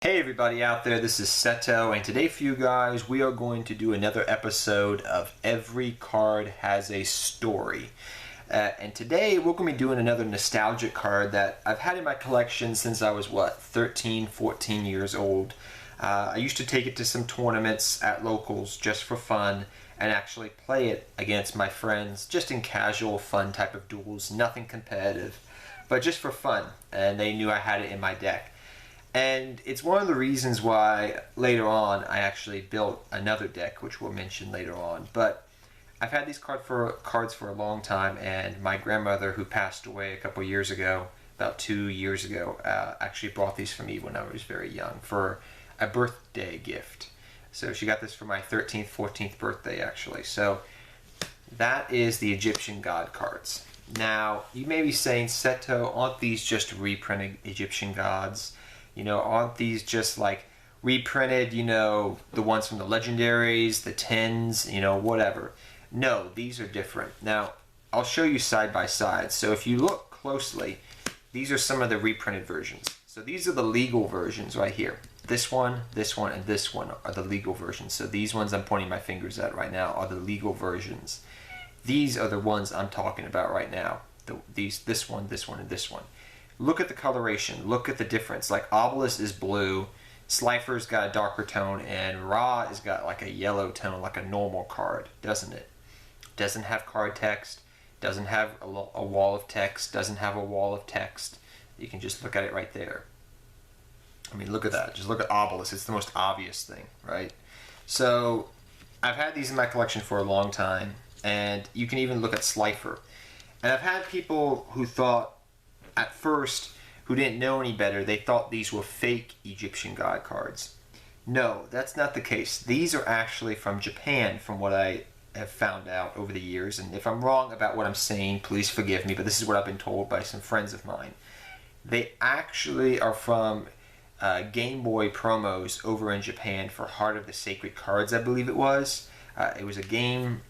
Hey everybody out there, this is Seto, and today for you guys we are going to do another episode of Every Card Has a Story. And today we're going to be doing another nostalgic card that I've had in my collection since I was 13, 14 years old. I used to take it to some tournaments at locals just for fun and actually play it against my friends just in casual fun type of duels, nothing competitive, but just for fun, and they knew I had it in my deck. And it's one of the reasons why later on I actually built another deck, which we'll mention later on. But I've had these cards for a long time, and my grandmother, who passed away a couple years ago, about 2 years ago, actually bought these for me when I was very young for a birthday gift. So she got this for my 13th, 14th birthday actually. So that is the Egyptian God cards. Now, you may be saying, Seto, aren't these just reprinted Egyptian gods? You know, aren't these just like reprinted, you know, the ones from the legendaries, the 10s, you know, whatever. No, these are different. Now, I'll show you side by side. So if you look closely, these are some of the reprinted versions. So these are the legal versions right here. This one, and this one are the legal versions. So these ones I'm pointing my fingers at right now are the legal versions. These are the ones I'm talking about right now. This one, and this one. Look at the coloration. Look at the difference. Like Obelisk is blue, Slifer's got a darker tone, and Ra has got like a yellow tone, like a normal card, doesn't it? Doesn't have card text, doesn't have a wall of text, doesn't have a wall of text. You can just look at it right there. I mean, look at that. Just look at Obelisk. It's the most obvious thing, right? So I've had these in my collection for a long time, and you can even look at Slifer. And I've had people who thought, at first, who didn't know any better, they thought these were fake Egyptian god cards. No, that's not the case. These are actually from Japan, from what I have found out over the years. And if I'm wrong about what I'm saying, please forgive me, but this is what I've been told by some friends of mine. They actually are from Game Boy promos over in Japan for Heart of the Sacred Cards, I believe it was. It was a Game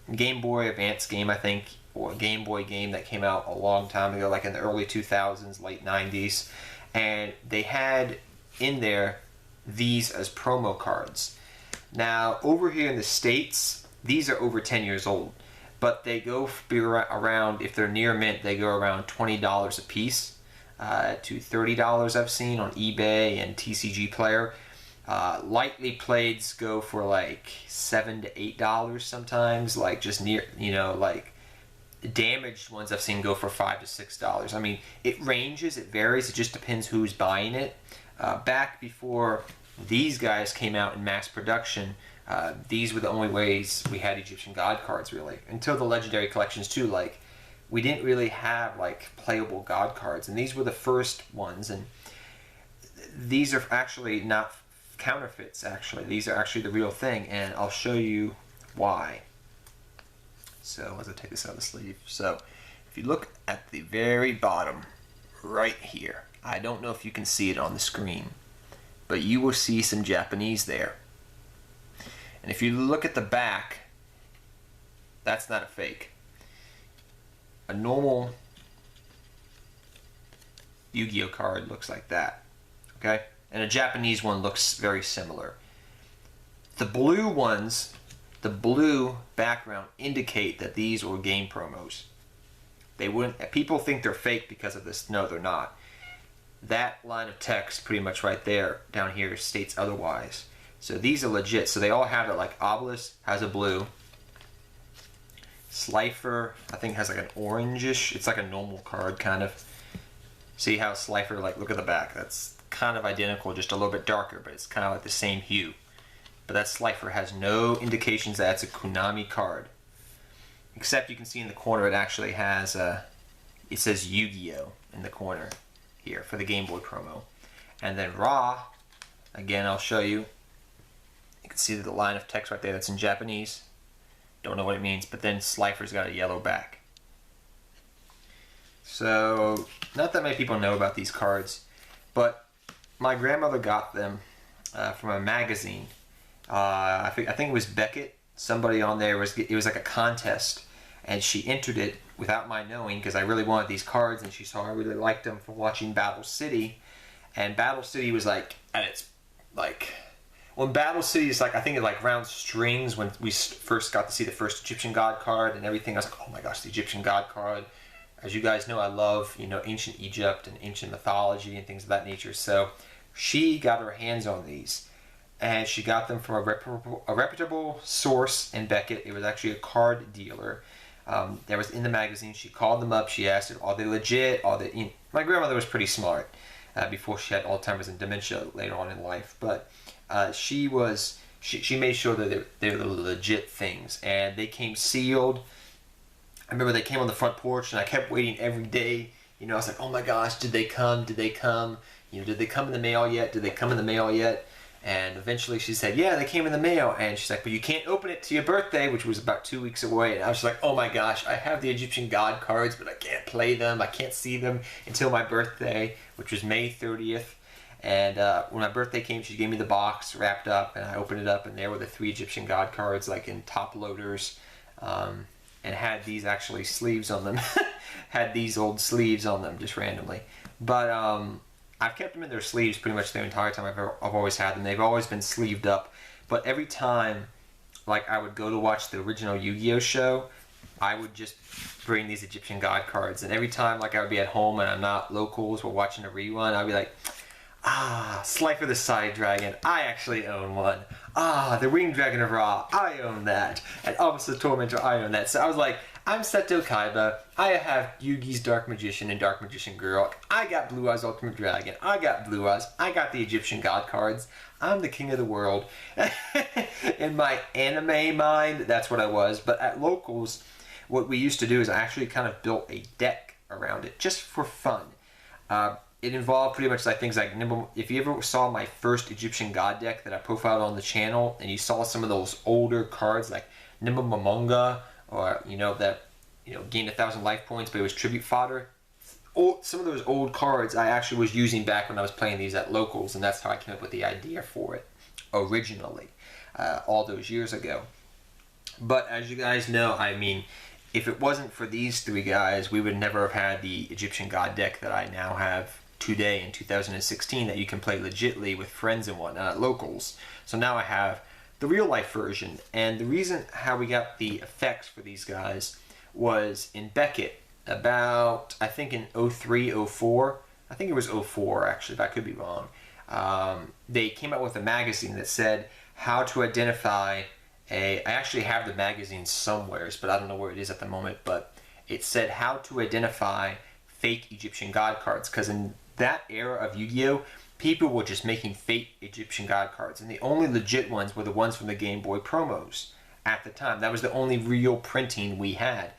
Boy Advance game, I think, or a Game Boy game that came out a long time ago, like in the early 2000s, late 90s. And they had in there these as promo cards. Now, over here in the States, these are over 10 years old. But they go around, if they're near mint, they go around $20 a piece to $30 I've seen on eBay and TCG Player. Lightly playeds go for like $7 to $8 sometimes, like just near, you know, like damaged ones I've seen go for $5 to $6. I mean, it ranges, it varies, it just depends who's buying it. Back before these guys came out in mass production, these were the only ways we had Egyptian god cards, really. Until the legendary collections too, like, we didn't really have like playable god cards, and these were the first ones. And these are actually not counterfeits, actually. These are actually the real thing, and I'll show you why. So as I take this out of the sleeve, so if you look at the very bottom right here, I don't know if you can see it on the screen, but you will see some Japanese there. And if you look at the back, that's not a fake. A normal Yu-Gi-Oh card looks like that, okay? And a Japanese one looks very similar. The blue ones, the blue background indicate that these were game promos. They wouldn't. People think they're fake because of this. No, they're not. That line of text, pretty much right there, down here, states otherwise. So these are legit. So they all have it. Like Obelisk has a blue. Slifer, I think, has like an orangish. It's like a normal card, kind of. See how Slifer, like, look at the back. That's kind of identical, just a little bit darker, but it's kind of like the same hue. But that Slifer has no indications that it's a Konami card. Except you can see in the corner it actually has it says Yu-Gi-Oh in the corner here for the Game Boy promo. And then Ra, again I'll show you. You can see the line of text right there that's in Japanese. Don't know what it means, but then Slifer's got a yellow back. So, not that many people know about these cards, but my grandmother got them from a magazine. I think it was Beckett. Somebody on there it was like a contest, and she entered it without my knowing because I really wanted these cards, and she saw I really liked them from watching Battle City, and Battle City was like at its Well, in Battle City, it's like, I think it like round strings when we first got to see the first Egyptian God card and everything. I was like, oh my gosh, the Egyptian God card. As you guys know, I love, ancient Egypt and ancient mythology and things of that nature. So she got her hands on these, and she got them from a reputable source in Beckett. It was actually a card dealer that was in the magazine. She called them up. She asked, are they legit? My grandmother was pretty smart before she had Alzheimer's and dementia later on in life. But she made sure that they were legit things. And they came sealed. I remember they came on the front porch, and I kept waiting every day. I was like, oh my gosh, did they come? Did they come? Did they come in the mail yet? Did they come in the mail yet? And eventually she said, yeah, they came in the mail. And she's like, but you can't open it to your birthday, which was about 2 weeks away. And I was like, oh my gosh, I have the Egyptian God cards, but I can't play them. I can't see them until my birthday, which was May 30th. And when my birthday came, she gave me the box wrapped up, and I opened it up, and there were the 3 Egyptian God cards, like in top loaders, and had these actually sleeves on them. Had these old sleeves on them, just randomly. But I've kept them in their sleeves pretty much the entire time I've always had them. They've always been sleeved up. But every time, like, I would go to watch the original Yu-Gi-Oh show, I would just bring these Egyptian God cards. And every time, like, I would be at home and I'm not locals, we're watching a rerun, I'd be like, Slifer the Side Dragon, I actually own one. The Winged Dragon of Ra, I own that. And Obelisk the Tormentor, I own that. So I was like, I'm Seto Kaiba, I have Yugi's Dark Magician and Dark Magician Girl, I got Blue Eyes Ultimate Dragon, I got Blue Eyes, I got the Egyptian God cards, I'm the king of the world. In my anime mind, that's what I was. But at locals, what we used to do is I actually kind of built a deck around it, just for fun. It involved pretty much like things like if you ever saw my first Egyptian God deck that I profiled on the channel, and you saw some of those older cards like Nimba Mamonga, or that gained 1,000 life points, but it was tribute fodder. Some of those old cards I actually was using back when I was playing these at locals, and that's how I came up with the idea for it originally, all those years ago. But as you guys know, I mean, if it wasn't for these 3 guys, we would never have had the Egyptian God deck that I now have today in 2016 that you can play legitly with friends and whatnot at locals. So now I have the real life version. And the reason how we got the effects for these guys was in Beckett about, I think in 03, 04, I think it was 04 actually, but I could be wrong. They came out with a magazine that said how to identify I actually have the magazine somewhere, but I don't know where it is at the moment, but it said how to identify fake Egyptian God cards, because in that era of Yu-Gi-Oh, people were just making fake Egyptian God cards, and the only legit ones were the ones from the Game Boy promos at the time. That was the only real printing we had,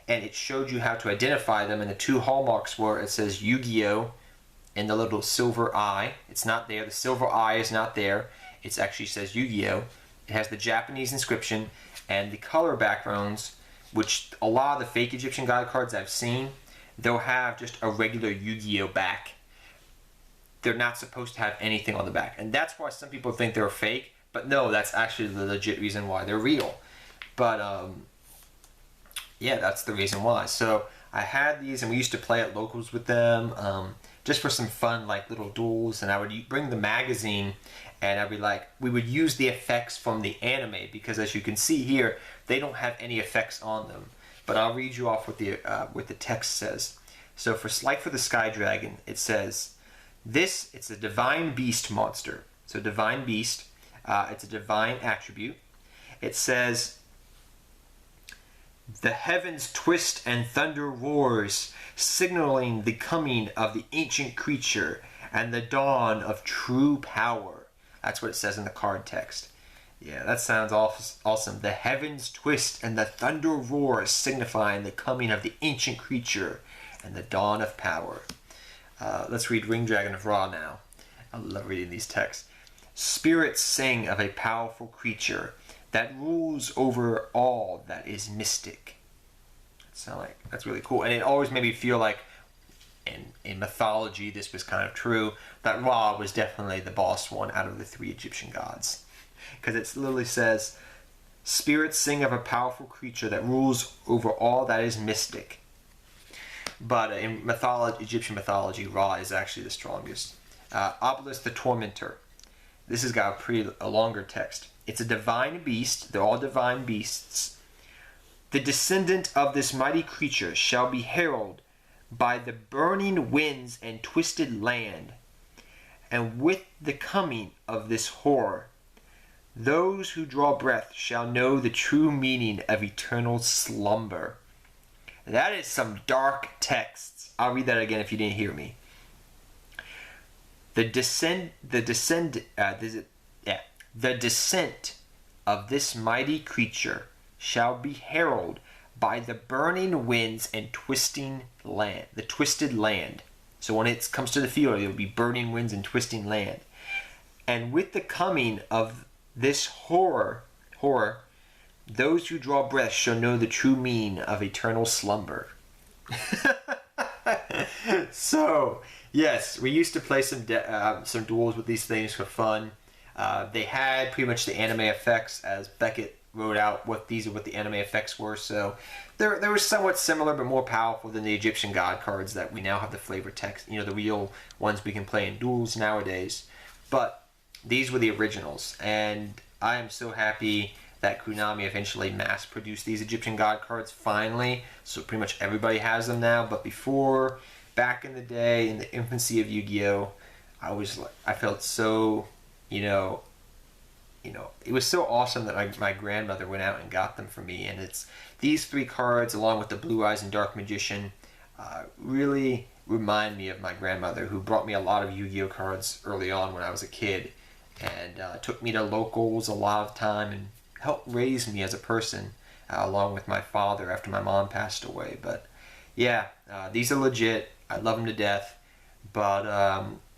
and it showed you how to identify them, and the 2 hallmarks were, it says Yu-Gi-Oh and the little silver eye. It's not there. The silver eye is not there. It actually says Yu-Gi-Oh. It has the Japanese inscription and the color backgrounds, which a lot of the fake Egyptian God cards I've seen, they'll have just a regular Yu-Gi-Oh back. They're not supposed to have anything on the back. And that's why some people think they're fake, but no, that's actually the legit reason why they're real. But yeah, that's the reason why. So I had these, and we used to play at locals with them, just for some fun, like little duels. And I would bring the magazine, and I'd be like, we would use the effects from the anime, because as you can see here, they don't have any effects on them. But I'll read you off what the text says. So for Slifer the Sky Dragon, it says, it's a divine beast monster. So divine beast, it's a divine attribute. It says, the heavens twist and thunder roars, signaling the coming of the ancient creature and the dawn of true power. That's what it says in the card text. Yeah, that sounds awesome. The heavens twist and the thunder roars, signifying the coming of the ancient creature and the dawn of power. Let's read Ring Dragon of Ra now. I love reading these texts. Spirits sing of a powerful creature that rules over all that is mystic. That's really cool. And it always made me feel like in mythology, this was kind of true, that Ra was definitely the boss one out of the 3 Egyptian gods. Because it literally says, spirits sing of a powerful creature that rules over all that is mystic. But in Egyptian mythology, Ra is actually the strongest. Obelisk the Tormentor. this has got a longer text. It's a divine beast. They're all divine beasts. The descendant of this mighty creature shall be heralded by the burning winds and twisted land. And with the coming of this horror, those who draw breath shall know the true meaning of eternal slumber. That is some dark texts. I'll read that again if you didn't hear me. The descent of this mighty creature shall be heralded by the burning winds and twisting land. The twisted land. So when it comes to the field, it will be burning winds and twisting land. And with the coming of this horror, those who draw breath shall know the true meaning of eternal slumber. So, yes, we used to play some duels with these things for fun. They had pretty much the anime effects, as Beckett wrote out what the anime effects were. So they were somewhat similar, but more powerful than the Egyptian god cards that we now have the flavor text. You know, the real ones we can play in duels nowadays. But these were the originals, and I am so happy that Konami eventually mass-produced these Egyptian god cards finally. So pretty much everybody has them now. But before, back in the day, in the infancy of Yu-Gi-Oh, I felt so, it was so awesome that my grandmother went out and got them for me. And it's these 3 cards, along with the Blue Eyes and Dark Magician, really remind me of my grandmother, who brought me a lot of Yu-Gi-Oh cards early on when I was a kid, and took me to locals a lot of time and helped raise me as a person, along with my father after my mom passed away. But yeah, these are legit. I love them to death. But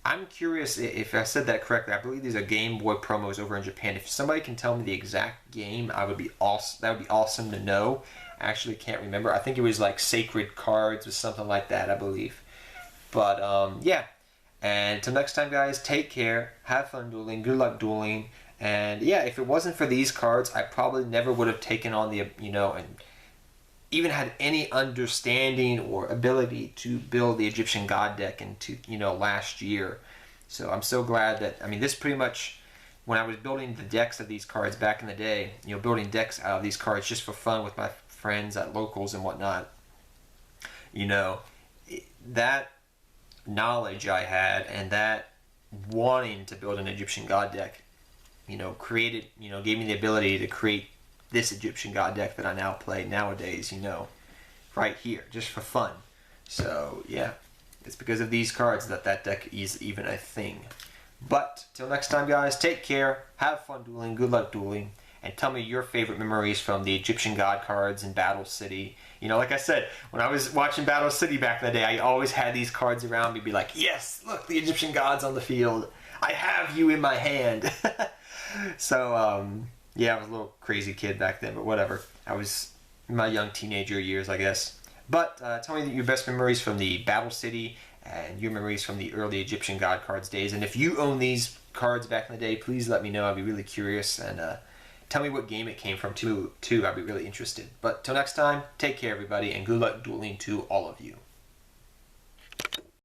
I'm curious if I said that correctly. I believe these are Game Boy promos over in Japan. If somebody can tell me the exact game, that would be awesome to know. I actually can't remember. I think it was like Sacred Cards or something like that, I believe. But yeah. And until next time, guys, take care. Have fun dueling. Good luck dueling. And yeah, if it wasn't for these cards, I probably never would have taken on the, and even had any understanding or ability to build the Egyptian God deck into, last year. So I'm so glad that, this pretty much, when I was building the decks of these cards back in the day, building decks out of these cards just for fun with my friends at locals and whatnot, that knowledge I had and that wanting to build an Egyptian God deck, gave me the ability to create this Egyptian God deck that I now play nowadays, right here, just for fun. So, yeah, it's because of these cards that deck is even a thing. But, till next time, guys, take care, have fun dueling, good luck dueling, and tell me your favorite memories from the Egyptian God cards in Battle City. Like I said, when I was watching Battle City back in the day, I always had these cards around me, be like, yes, look, the Egyptian God's on the field. I have you in my hand. So, yeah, I was a little crazy kid back then, but whatever. I was in my young teenager years, I guess. But tell me your best memories from the Battle City and your memories from the early Egyptian God cards days. And if you own these cards back in the day, please let me know. I'd be really curious. And tell me what game it came from, too. I'd be really interested. But till next time, take care, everybody, and good luck dueling to all of you.